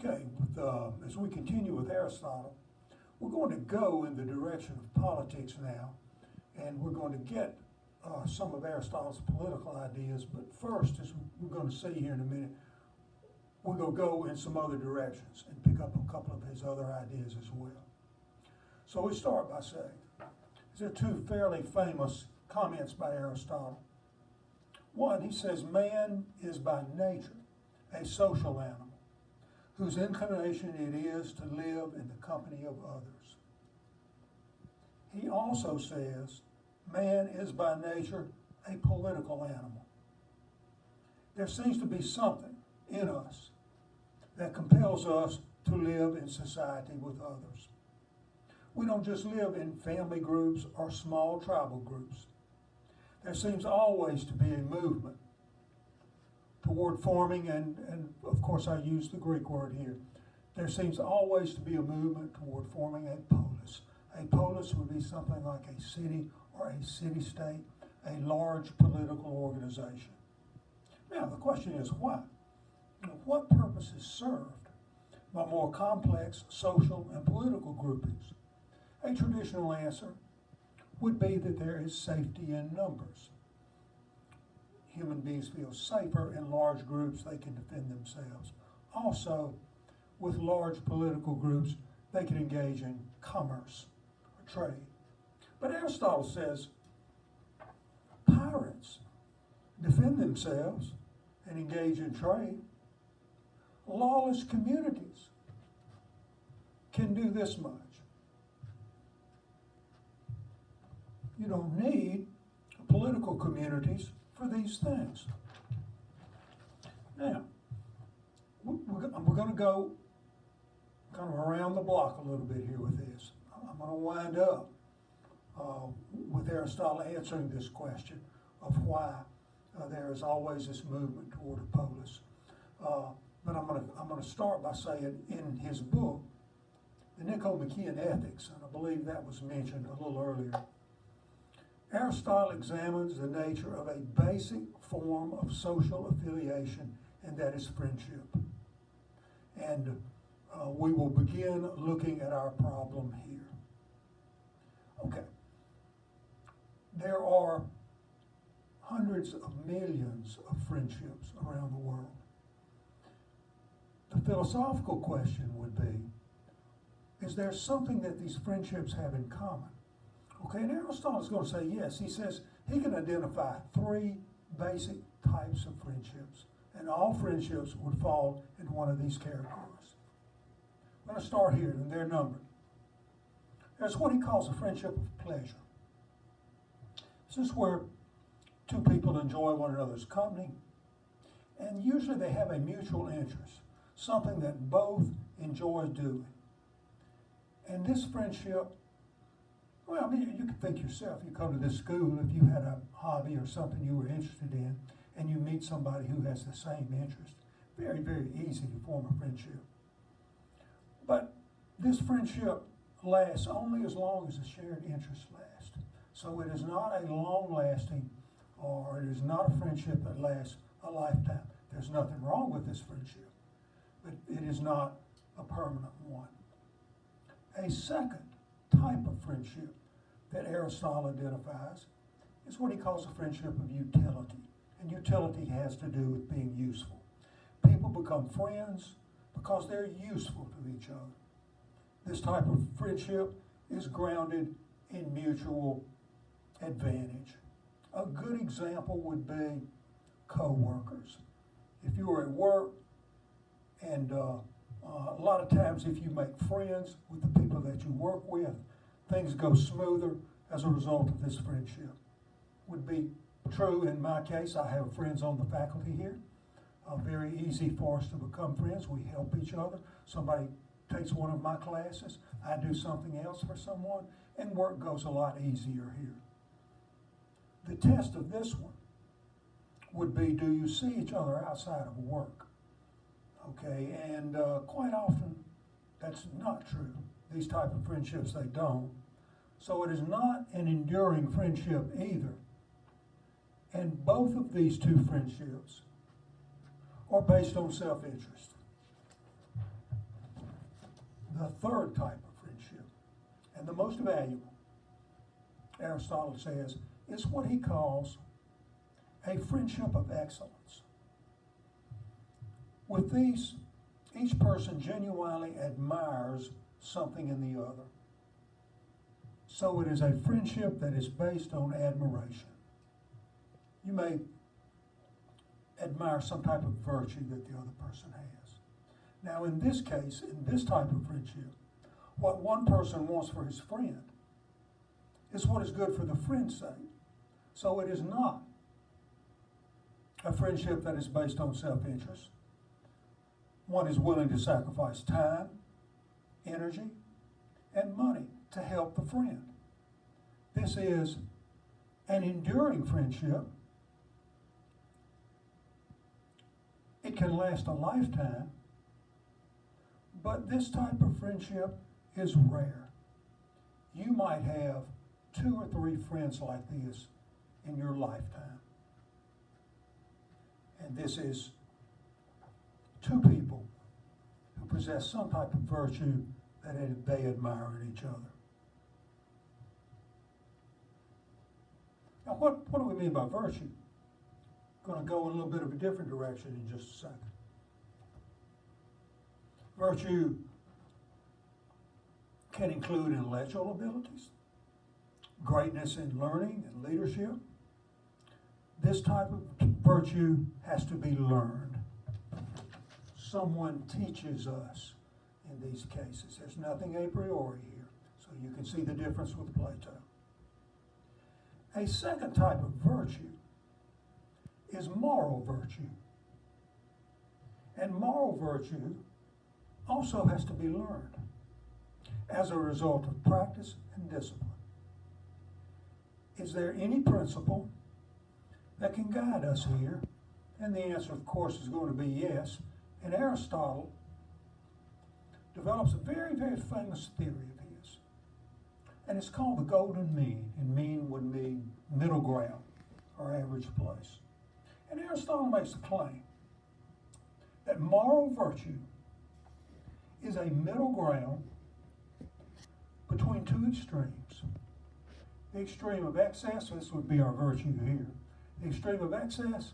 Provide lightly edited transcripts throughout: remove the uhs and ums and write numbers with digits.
Okay, as we continue with Aristotle, we're going to go in the direction of politics now, and we're going to get some of Aristotle's political ideas, but first, as we're going to see here in a minute, we're going to go in some other directions and pick up a couple of his other ideas as well. So we start by saying, there are two fairly famous comments by Aristotle. One, he says, man is by nature a social animal, whose inclination it is to live in the company of others. He also says, man is by nature a political animal. There seems to be something in us that compels us to live in society with others. We don't just live in family groups or small tribal groups. There seems always to be a movement toward forming, and of course I use the Greek word here, there seems always to be a movement toward forming a polis. A polis would be something like a city or a city-state, a large political organization. Now the question is why? What purpose is served by more complex social and political groupings? A traditional answer would be that there is safety in numbers. Human beings feel safer in large groups, they can defend themselves. Also, with large political groups, they can engage in commerce or trade. But Aristotle says pirates defend themselves and engage in trade. Lawless communities can do this much. You don't need political communities for these things. Now, we're going to go kind of around the block a little bit here with this. I'm going to wind up with Aristotle answering this question of why there is always this movement toward a polis. But I'm going to start by saying in his book, the Nicomachean Ethics, and I believe that was mentioned a little earlier, Aristotle examines the nature of a basic form of social affiliation, and that is friendship. And we will begin looking at our problem here. Okay. There are hundreds of millions of friendships around the world. The philosophical question would be, is there something that these friendships have in common? Okay, and Aristotle is going to say yes. He says he can identify three basic types of friendships, and all friendships would fall in one of these categories. I'm going to start here, and they're numbered. There's what he calls a friendship of pleasure. This is where two people enjoy one another's company, and usually they have a mutual interest, something that both enjoy doing. And this friendship, well, I mean, you can think yourself, you come to this school, if you had a hobby or something you were interested in, and you meet somebody who has the same interest, very, very easy to form a friendship. But this friendship lasts only as long as the shared interests last. So it is not a long-lasting, or it is not a friendship that lasts a lifetime. There's nothing wrong with this friendship, but it is not a permanent one. A second type of friendship that Aristotle identifies is what he calls a friendship of utility. And utility has to do with being useful. People become friends because they're useful to each other. This type of friendship is grounded in mutual advantage. A good example would be co-workers. If you are at work, and a lot of times if you make friends with the people that you work with, things go smoother as a result of this friendship. Would be true in my case. I have friends on the faculty here. Very easy for us to become friends. We help each other. Somebody takes one of my classes, I do something else for someone, and work goes a lot easier here. The test of this one would be, do you see each other outside of work? Okay, and quite often that's not true. These type of friendships, they don't. So it is not an enduring friendship either. And both of these two friendships are based on self-interest. the third type of friendship, and the most valuable, Aristotle says, is what he calls a friendship of excellence. With these, each person genuinely admires something in the other. So it is a friendship that is based on admiration. You may admire some type of virtue that the other person has. Now in this case, in this type of friendship, what one person wants for his friend is what is good for the friend's sake. So it is not a friendship that is based on self-interest. One is willing to sacrifice time, energy, and money to help the friend. This is an enduring friendship. It can last a lifetime, but this type of friendship is rare. You might have 2 or 3 friends like this in your lifetime. And this is 2 people who possess some type of virtue that they admire in each other. Now, what do we mean by virtue? I'm going to go in a little bit of a different direction in just a second. Virtue can include intellectual abilities, greatness in learning and leadership. This type of virtue has to be learned. Someone teaches us in these cases. There's nothing a priori here, so you can see the difference with Plato. A second type of virtue is moral virtue. And moral virtue also has to be learned as a result of practice and discipline. Is there any principle that can guide us here? And the answer, of course, is going to be yes. And Aristotle develops a very, very famous theory of his. And it's called the golden mean. And mean would mean middle ground or average place. And Aristotle makes the claim that moral virtue is a middle ground between 2 extremes. The extreme of excess, this would be our virtue here, the extreme of excess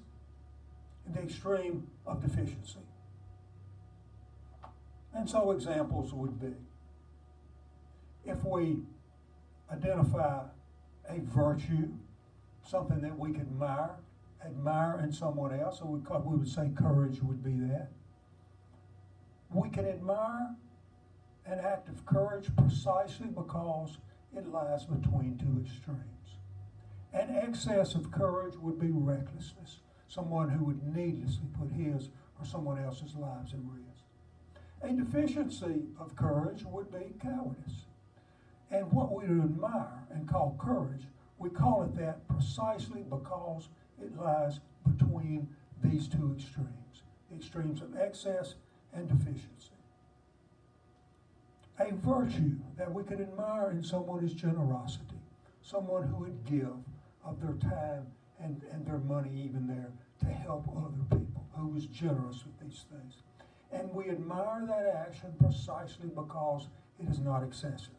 and the extreme of deficiency. And so examples would be, if we identify a virtue, something that we could admire in someone else, so we would say courage would be that. We can admire an act of courage precisely because it lies between 2 extremes. An excess of courage would be recklessness, someone who would needlessly put his or someone else's lives at risk. A deficiency of courage would be cowardice. And what we admire and call courage, we call it that precisely because it lies between these 2 extremes, the extremes of excess and deficiency. A virtue that we could admire in someone is generosity, someone who would give of their time and their money even there to help other people, who was generous with these things. And we admire that action precisely because it is not excessive.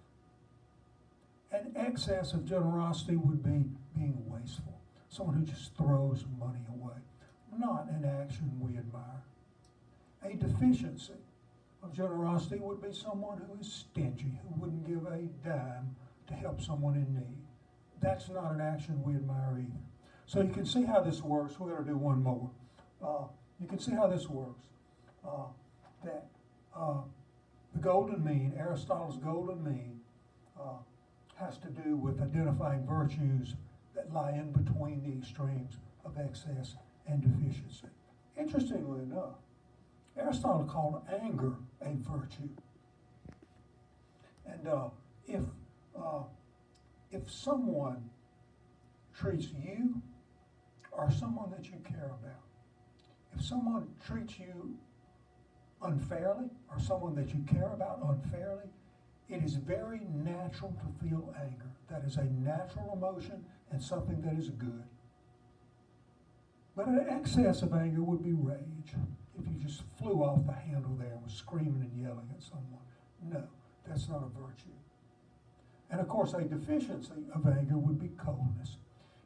An excess of generosity would be being wasteful, someone who just throws money away, not an action we admire. A deficiency of generosity would be someone who is stingy, who wouldn't give a dime to help someone in need. That's not an action we admire either. So you can see how this works. We're going to do one more. You can see how this works. The golden mean, Aristotle's golden mean, has to do with identifying virtues that lie in between the extremes of excess and deficiency. Interestingly enough, Aristotle called anger a virtue. And if someone treats you or someone that you care about, if someone treats you unfairly or someone that you care about unfairly, it is very natural to feel anger. That is a natural emotion and something that is good. But an excess of anger would be rage. If you just flew off the handle there and was screaming and yelling at someone, No, that's not a virtue. And of course, a deficiency of anger would be coldness.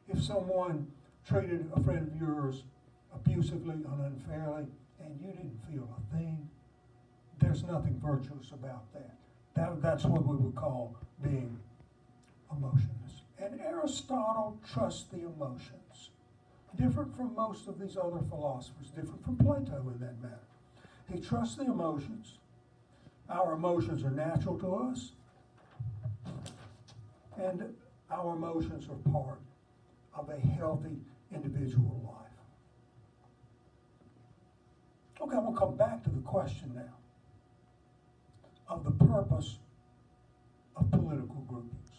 If someone treated a friend of yours abusively and unfairly, and you didn't feel a thing, there's nothing virtuous about that. That's what we would call being emotionless. And Aristotle trusts the emotions. Different from most of these other philosophers, different from Plato in that matter. He trusts the emotions. Our emotions are natural to us, and our emotions are part of a healthy individual life. Okay, we'll come back to the question now of the purpose of political groupings.